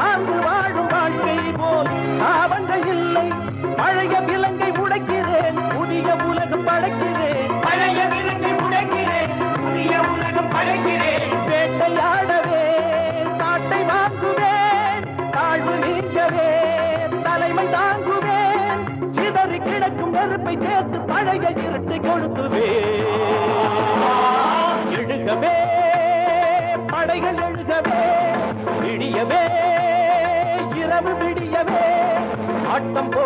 சார்ந்து வாழும் வாழ்க்கை போல் சாவங்கள் இல்லை. பழைய விலங்கை உடைக்கிறேன், புதிய உலகம் படைக்கிறேன். பழைய விலங்கை உடைக்கிறேன், புதிய உலகம் படைக்கிறேன். வேட்டையாடவே சாட்டை வாங்குவேன், தாழ்வு நீங்கவே தலைமை தாங்குவேன். சிதறி கிடக்கும் நெருப்பை சேர்த்து பழைய இருட்டை கொளுத்துவேன். எழுகவே படைகள் எழுகவே, விடியவே இரவு விடியவே ஆட்டம் போ